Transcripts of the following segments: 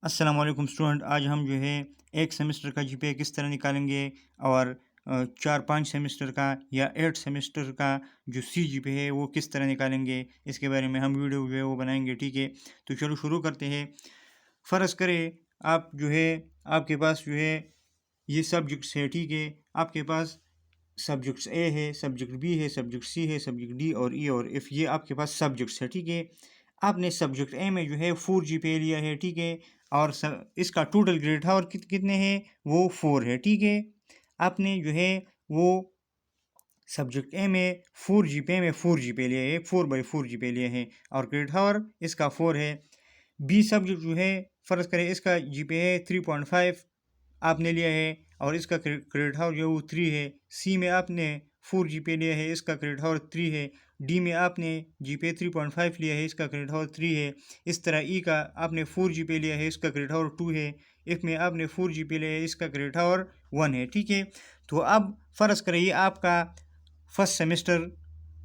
अस्सलाम वालेकुम स्टूडेंट। आज हम जो है एक सेमेस्टर का जीपीए किस तरह निकालेंगे और 4-5 सेमेस्टर का या 8 सेमेस्टर का जो सीजीपीए है वो किस तरह निकालेंगे, इसके बारे में हम वीडियो जो है वो बनाएंगे। ठीक है, तो चलो शुरू करते हैं। फ़र्ज़ करें आप जो है आपके पास जो है ये सब्जेक्ट्स है। ठीक है, आपके पास सब्जेक्ट्स ए है, सब्जेक्ट बी है, सब्जेक्ट सी है, सब्जेक्ट डी और ई और एफ, ये आपके पास सब्जेक्ट्स है। ठीक है, आपने सब्जेक्ट ए में जो है 4 जीपीए लिया है। ठीक है, और इसका टोटल ग्रेड था और कितने हैं, वो 4 है। ठीक है, आपने जो है वो सब्जेक्ट ए में 4 जीपीए लिए है, 4/4 जीपीए लिए है और ग्रेड हावर इसका 4 है। बी सब्जेक्ट जो है फ़र्ज़ करें इसका जीपीए 3.5 आपने लिया है और इसका क्रेडिट हावर जो है वो 3 है। सी में आपने 4 जीपीए लिया है, इसका क्रेडिट हावर 3 है। डी में आपने जीपीए 3.5 लिया है, इसका क्रेडिट हावर 3 है। इस तरह ई का आपने 4 जीपीए लिया है, इसका क्रेडिट हावर 2 है। एफ में आपने 4 जीपीए लिया है, इसका क्रेडिट हावर 1 है। ठीक है, तो अब फ़र्ज़ करिए आपका फर्स्ट सेमेस्टर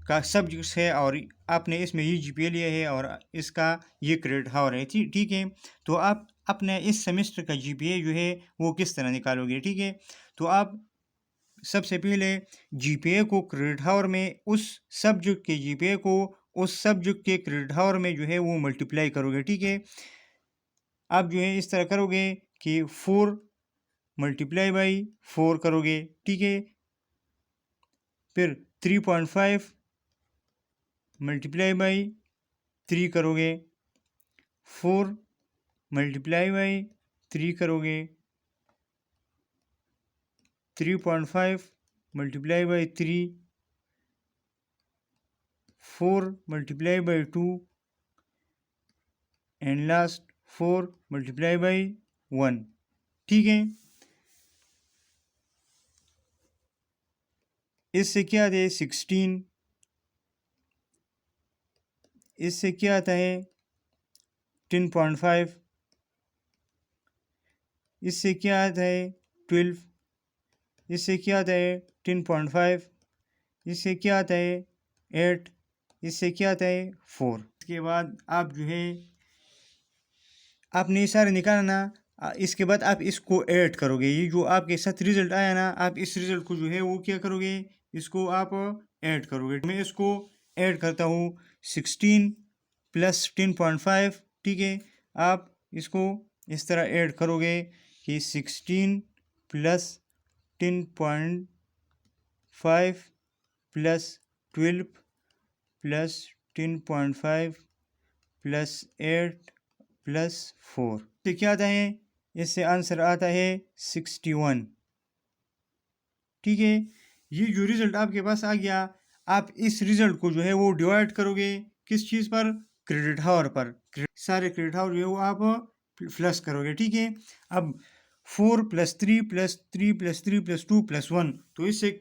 का सब्जेक्ट्स है और आपने इसमें ये जीपीए लिया है और इसका ये क्रेडिट हावर है। ठीक है, तो आप अपने इस सेमेस्टर का जीपीए जो है वो किस तरह निकालोगे। ठीक है, तो आप सबसे पहले जीपीए को क्रेडिट हावर में उस सब्जेक्ट के जीपीए को उस सब्जेक्ट के क्रेडिट हावर में जो है वो मल्टीप्लाई करोगे। ठीक है, आप जो है इस तरह करोगे कि 4 मल्टीप्लाई बाई 4 करोगे। ठीक है, फिर 3.5 मल्टीप्लाई बाई 3 करोगे, 4 मल्टीप्लाई बाई 3 करोगे, 3.5 multiply by 3, 4 multiply by 2 and last 4 multiply by 1। ठीक है, इससे क्या आता है 16, इससे क्या आता है 10.5, इससे क्या आता है 12, इससे क्या आता है 10.5, इससे क्या आता है 8, इससे क्या आता है 4। इसके बाद आप जो है आपने ये सारे निकाला ना, इसके बाद आप इसको ऐड करोगे। ये जो आपके साथ रिजल्ट आया ना, आप इस रिजल्ट को जो है वो क्या करोगे, इसको आप ऐड करोगे। मैं इसको ऐड करता हूँ 16 प्लस 10.5। ठीक है, आप इसको इस तरह ऐड करोगे कि 16 plus 10.5 plus 12 plus 10.5 plus 8 plus 4 से क्या आता है, इससे आंसर आता है 61। ठीक है, ये जो रिज़ल्ट आपके पास आ गया, आप इस रिज़ल्ट को जो है वो डिवाइड करोगे किस चीज़ पर, क्रेडिट हावर पर। सारे क्रेडिट हावर जो है वो आप प्लस करोगे। ठीक है, अब 4 plus 3 plus 3 plus 3 plus 2 plus 1, तो इससे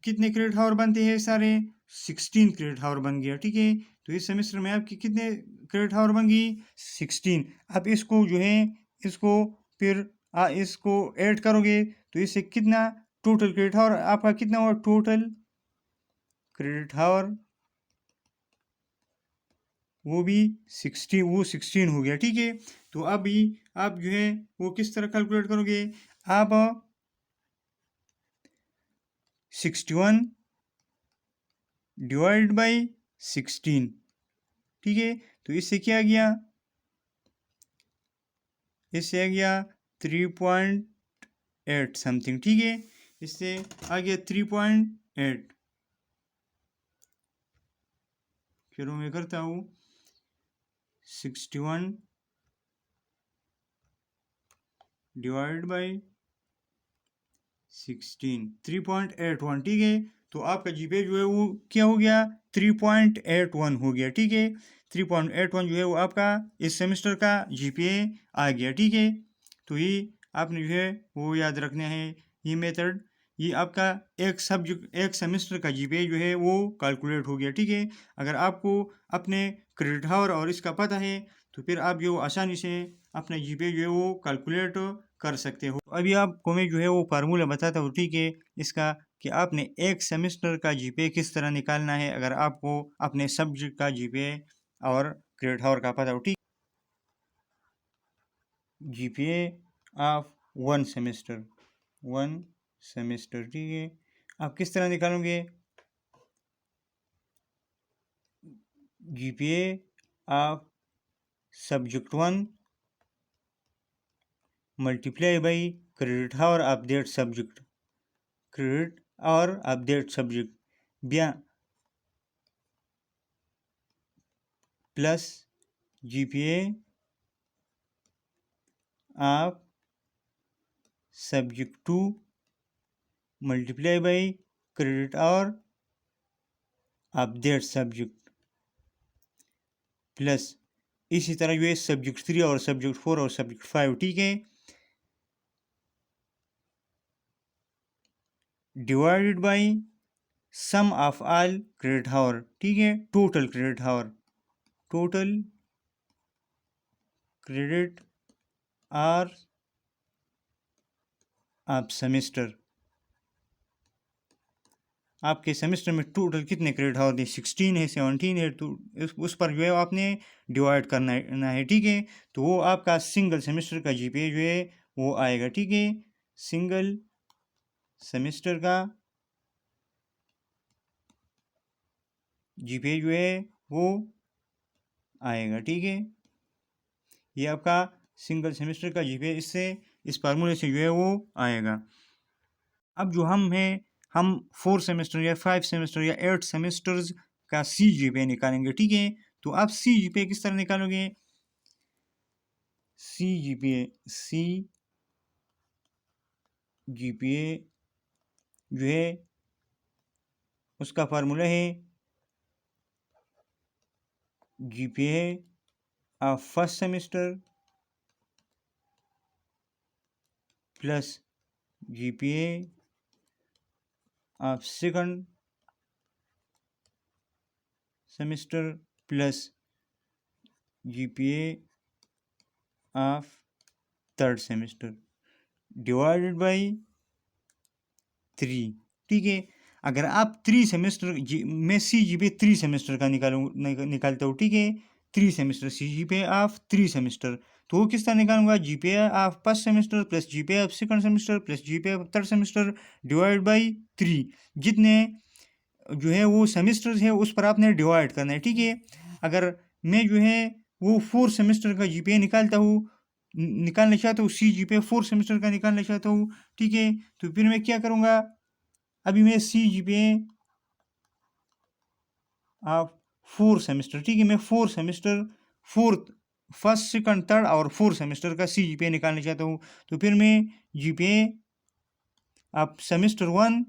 कितने क्रेडिट हावर बनते हैं सारे, 16 क्रेडिट हावर बन गया। ठीक है, तो इस सेमेस्टर में आपकी कितने क्रेडिट हावर बन गई, 16। अब इसको जो है इसको फिर इसको ऐड करोगे तो इससे कितना टोटल क्रेडिट हावर आपका कितना हुआ, टोटल क्रेडिट हावर वो भी 16 हो गया। ठीक है, तो अभी आप जो है वो किस तरह कैलकुलेट करोगे, आप 61 डिवाइड बाई 16। ठीक है, तो इससे क्या आ गया, इससे आ गया 3.8 समथिंग। ठीक है, इससे आ गया 3.8। चलो मैं करता हूँ 61 डिवाइड बाई 16, 3.81। ठीक है, तो आपका जीपीए जो है वो क्या हो गया, 3.81 हो गया। ठीक है, 3.81 जो है वो आपका इस सेमेस्टर का जीपीए आ गया। ठीक है, तो ये आपने जो है वो याद रखना है, ये मेथड, ये आपका एक सब्जेक्ट एक सेमेस्टर का जीपीए जो है वो कैलकुलेट हो गया। ठीक है, अगर आपको अपने क्रेडिट हावर और इसका पता है तो फिर आप जो आसानी से अपना जीपीए जो है वो कैलकुलेट कर सकते हो। अभी आपको मैं जो है वो फार्मूला बताता हूँ। ठीक है, इसका कि आपने एक सेमेस्टर का जीपीए किस तरह निकालना है अगर आपको अपने सब्जेक्ट का जीपीए और क्रेडिट हावर का पता हो। ठीक, GPA ऑफ 1 सेमेस्टर, ठीक है। आप किस तरह निकालोगे? GPA of subject 1 multiply by credit hour of that subject, credit hour of that subject ब्या plus GPA of subject 2 multiply by credit hour of that subject plus इसी तरह जो है सब्जेक्ट 3 और सब्जेक्ट 4 और सब्जेक्ट 5, ठीक है, divided by sum of all credit hour, ठीक है, total credit hour, total credit hour of semester. आपके सेमेस्टर में टोटल कितने क्रेडिट आवर थे? 16 है, 17 है, तो उस पर जो है आपने डिवाइड करना है, ठीक है। तो वो आपका सिंगल सेमेस्टर का GPA जो है वो आएगा, ठीक है, सिंगल सेमेस्टर का GPA जो है वो आएगा, ठीक है। ये आपका सिंगल सेमेस्टर का GPA इस फार्मूले से जो है वो आएगा। अब जो हम 4 सेमेस्टर या 5 सेमेस्टर या 8 सेमेस्टर्स का CGPA निकालेंगे, ठीक है। तो आप CGPA किस तरह निकालोगे? CGPA जो है उसका फार्मूला है GPA of first semester plus GPA of second semester plus GPA of third semester divided by 3, ठीक है। अगर आप 3 सेमेस्टर मैं CGPA 3 सेमेस्टर का निकालता हूँ, ठीक है, 3 सेमेस्टर CGPA ऑफ 3 सेमेस्टर, तो वो किस तरह निकालूंगा? GPA of first semester plus GPA of second semester plus GPA of third semester divide by 3, जितने जो है वो सेमेस्टर है उस पर आपने डिवाइड करना है, ठीक है। अगर मैं जो है वो 4 सेमेस्टर का GPA निकालना चाहता हूँ, CGPA 4 सेमेस्टर का निकालना चाहता हूँ, ठीक है, तो फिर मैं क्या करूँगा? अभी मैं CGPA ऑफ 4 सेमेस्टर, ठीक है, मैं 4 सेमेस्टर, फर्स्ट सेकंड थर्ड और 4 सेमेस्टर का CGPA निकालना चाहता हूँ, तो फिर मैं GPA of semester 1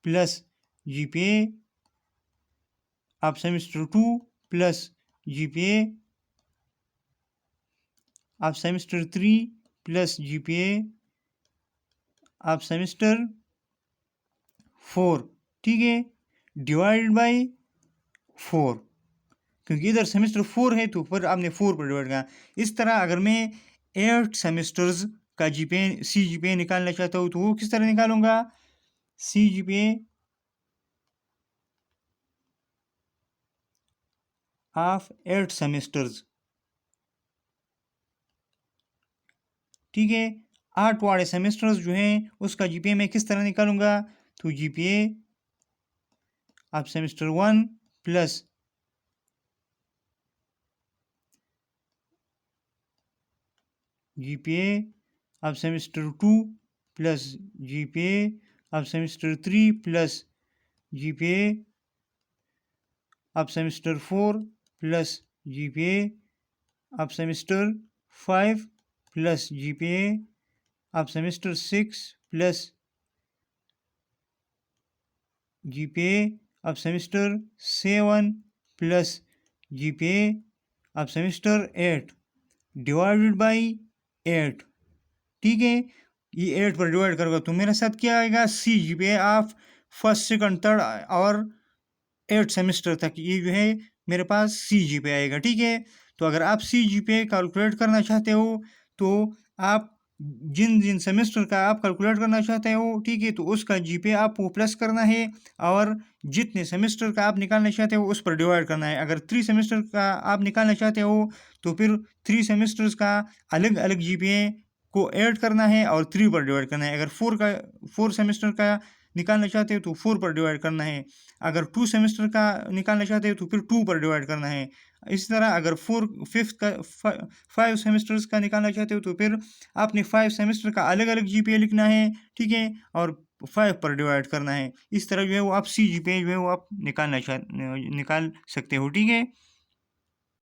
plus GPA of semester 2 plus GPA of semester 3 plus GPA of semester 4, ठीक है, डिवाइडेड बाई 4, क्योंकि इधर सेमेस्टर 4 है तो फिर आपने 4 पर डिवाइड करना। इस तरह अगर मैं 8 सेमेस्टर्स का CGPA निकालना चाहता हूँ तो वो किस तरह निकालूंगा? CGPA ऑफ 8 सेमेस्टर्स, ठीक है, 8 वाले सेमेस्टर्स जो हैं उसका GPA मैं किस तरह निकालूंगा? तो GPA of semester 1 plus GPA of semester 2 plus GPA of semester 3 plus GPA of semester 4 plus GPA of semester 5 plus GPA of semester 6 plus GPA of semester 7 plus GPA of semester 8 divided by 8, ठीक है। ये 8 पर divide करोगे तो मेरे साथ क्या आएगा? CGPA of first second third और 8 सेमेस्टर तक ये जो है मेरे पास CGPA आएगा, ठीक है। तो अगर आप CGPA कैलकुलेट करना चाहते हो तो आप जिन जिन सेमेस्टर का आप कैलकुलेट करना चाहते हो, ठीक है, तो उसका जीपीए आपको प्लस करना है और जितने सेमेस्टर का आप निकालना चाहते हो उस पर डिवाइड करना है। अगर 3 सेमेस्टर का आप निकालना चाहते हो तो फिर 3 सेमेस्टर्स का अलग अलग जीपीए को ऐड करना है और 3 पर डिवाइड करना है। अगर 4 सेमेस्टर का निकालना चाहते हो तो 4 पर डिवाइड करना है। अगर 2 सेमेस्टर का निकालना चाहते हो तो फिर 2 पर डिवाइड करना है। इसी तरह अगर 5 सेमेस्टर्स का निकालना चाहते हो तो फिर आपने 5 सेमेस्टर का अलग अलग जीपीए लिखना है, ठीक है, और 5 पर डिवाइड करना है। इस तरह जो है वो आप सी जीपीए जो है वो आप निकाल सकते हो, ठीक है।